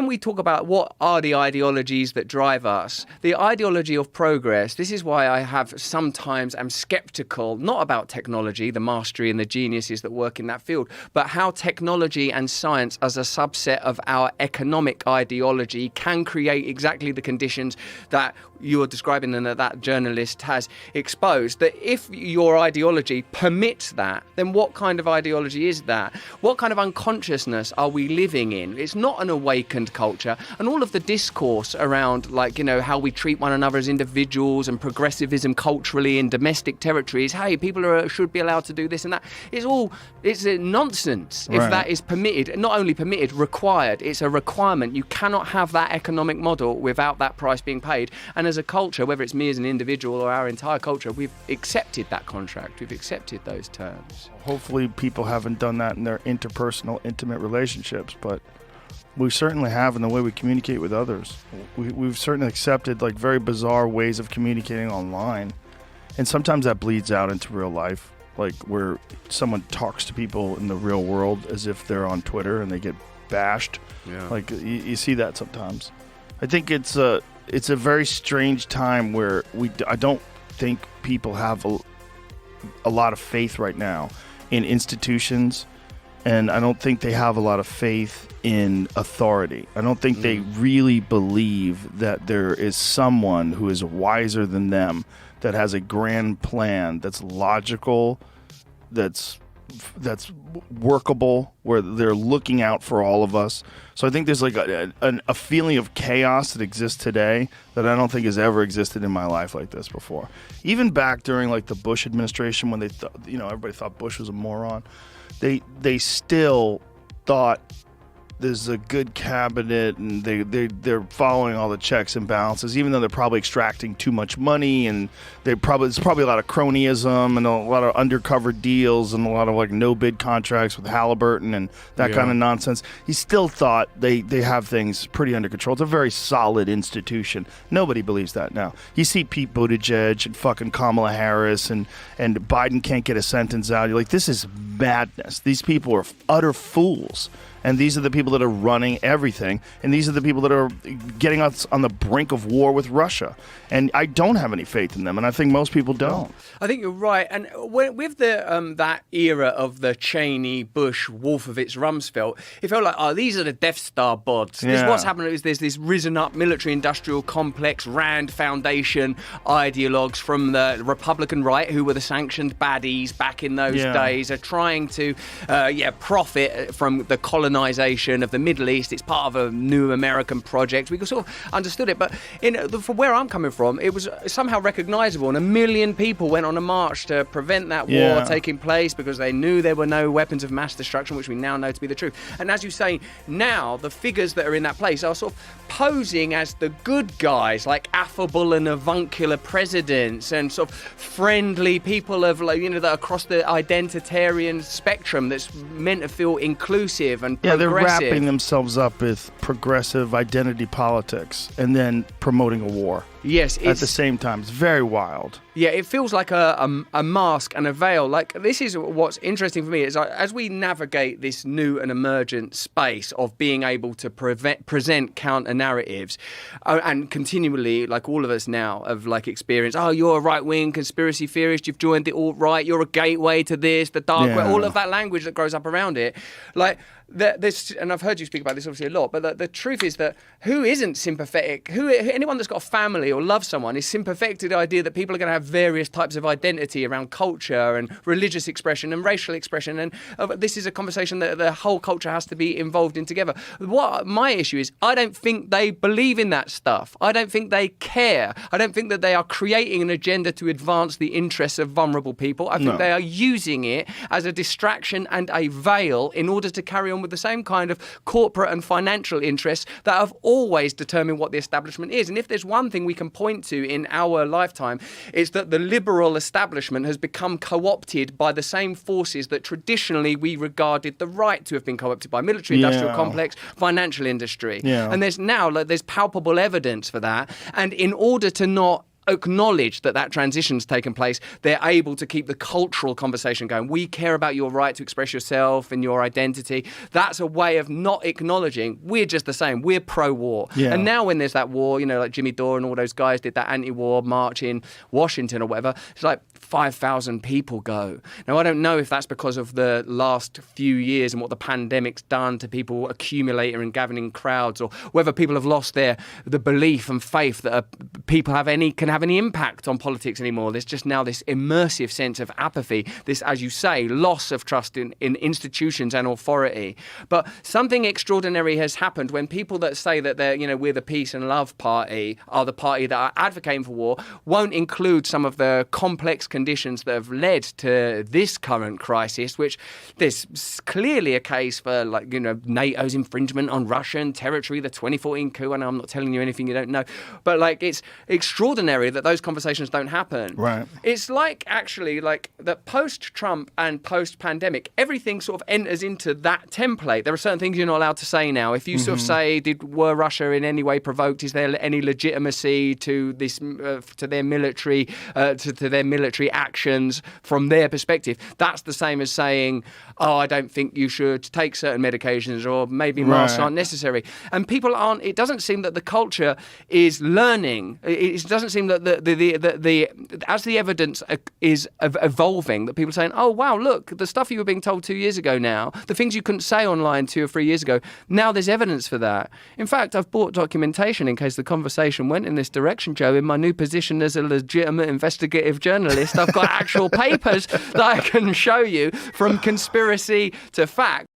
when we talk about what are the ideologies that drive us, the ideology of progress, this is why I have sometimes am skeptical, not about technology, the mastery and the geniuses that work in that field, but how technology and science as a subset of our economic ideology can create exactly the conditions that you are describing and that journalist has exposed. That if your ideology permits that, then what kind of ideology is that? What kind of unconsciousness are we living in? It's not an awakened culture, and all of the discourse around, like, you know, how we treat one another as individuals and progressivism culturally in domestic territories, hey, people should be allowed to do this and that, it's a nonsense. If that is permitted, not only permitted, required. It's a requirement. You cannot have that economic model without that price being paid. And as a culture, whether it's me as an individual or our entire culture, we've accepted that contract. We've accepted those terms. Hopefully people haven't done that in their interpersonal, intimate relationships, but we certainly have in the way we communicate with others. We've certainly accepted like very bizarre ways of communicating online. And sometimes that bleeds out into real life, like where someone talks to people in the real world as if they're on Twitter and they get bashed. Yeah. Like you see that sometimes. I think it's a very strange time where I don't think people have a lot of faith right now in institutions, and I don't think they have a lot of faith in authority. I don't think they really believe that there is someone who is wiser than them, that has a grand plan, that's logical, that's workable, where they're looking out for all of us. So I think there's like a feeling of chaos that exists today that I don't think has ever existed in my life like this before. Even back during like the Bush administration, when they thought, you know, everybody thought Bush was a moron, they still thought there's a good cabinet, and they're following all the checks and balances, even though they're probably extracting too much money, and there's probably a lot of cronyism and a lot of undercover deals and a lot of like no bid contracts with Halliburton and that kind of nonsense. He still thought they have things pretty under control. It's a very solid institution. Nobody believes that now. You see Pete Buttigieg and fucking Kamala Harris, and Biden can't get a sentence out. You're like, this is madness. These people are utter fools. And these are the people that are running everything. And these are the people that are getting us on the brink of war with Russia. And I don't have any faith in them. And I think most people don't. I think you're right. And with the that era of the Cheney, Bush, Wolfowitz, Rumsfeld, it felt like, oh, these are the Death Star bods. Yeah. What's happening is there's this risen up military-industrial complex, Rand Foundation ideologues from the Republican right, who were the sanctioned baddies back in those days, are trying to profit from the colonization of the Middle East. It's part of a new American project. We sort of understood it. But from where I'm coming from, it was somehow recognizable. And 1 million people went on a march to prevent that war taking place because they knew there were no weapons of mass destruction, which we now know to be the truth. And as you say, now the figures that are in that place are sort of posing as the good guys, like affable and avuncular presidents and sort of friendly people of, like, that are across the identitarian spectrum that's meant to feel inclusive and progressive. They're wrapping themselves up with progressive identity politics and then promoting a war. Yes, at the same time. It's very wild. Yeah, it feels like a mask and a veil. Like, this is what's interesting for me is as we navigate this new and emergent space of being able to present counter narratives, and continually, like all of us now, have like experience. Oh, you're a right wing conspiracy theorist. You've joined the alt right. You're a gateway to this, the dark web. All of that language that grows up around it, like. This, and I've heard you speak about this obviously a lot, but the truth is that who isn't sympathetic? Anyone that's got a family or loves someone is sympathetic to the idea that people are going to have various types of identity around culture and religious expression and racial expression, and this is a conversation that the whole culture has to be involved in together. What my issue is, I don't think they believe in that stuff. I don't think they care. I don't think that they are creating an agenda to advance the interests of vulnerable people. I think they are using it as a distraction and a veil in order to carry on with the same kind of corporate and financial interests that have always determined what the establishment is. And if there's one thing we can point to in our lifetime, it's that the liberal establishment has become co-opted by the same forces that traditionally we regarded the right to have been co-opted by: military-industrial complex, financial industry. And there's now there's palpable evidence for that. And in order to not acknowledge that transition's taken place, they're able to keep the cultural conversation going. We care about your right to express yourself and your identity. That's a way of not acknowledging we're just the same. We're pro-war. Yeah. And now when there's that war, like Jimmy Dore and all those guys did that anti-war march in Washington or whatever, it's like 5,000 people go. Now, I don't know if that's because of the last few years and what the pandemic's done to people accumulating and gathering crowds, or whether people have lost the belief and faith that people can have any impact on politics anymore. There's just now this immersive sense of apathy, this, as you say, loss of trust in institutions and authority. But something extraordinary has happened when people that say that we're the peace and love party are the party that are advocating for war, won't include some of the complex conditions that have led to this current crisis, which there's clearly a case for NATO's infringement on Russian territory, the 2014 coup. I know I'm not telling you anything you don't know, but it's extraordinary that those conversations don't happen. Right. It's actually that post-Trump and post-pandemic, everything sort of enters into that template. There are certain things you're not allowed to say now. If you sort of say, were Russia in any way provoked? Is there any legitimacy to this, to their military actions from their perspective? That's the same as saying, I don't think you should take certain medications, or maybe masks aren't necessary. And people aren't. It doesn't seem that the culture is learning. It doesn't seem that as the evidence is evolving, that people are saying, oh wow, look, the stuff you were being told 2 years ago now, the things you couldn't say online 2 or 3 years ago, now there's evidence for that. In fact, I've bought documentation in case the conversation went in this direction, Joe. In my new position as a legitimate investigative journalist, I've got actual papers that I can show you, from conspiracy to fact,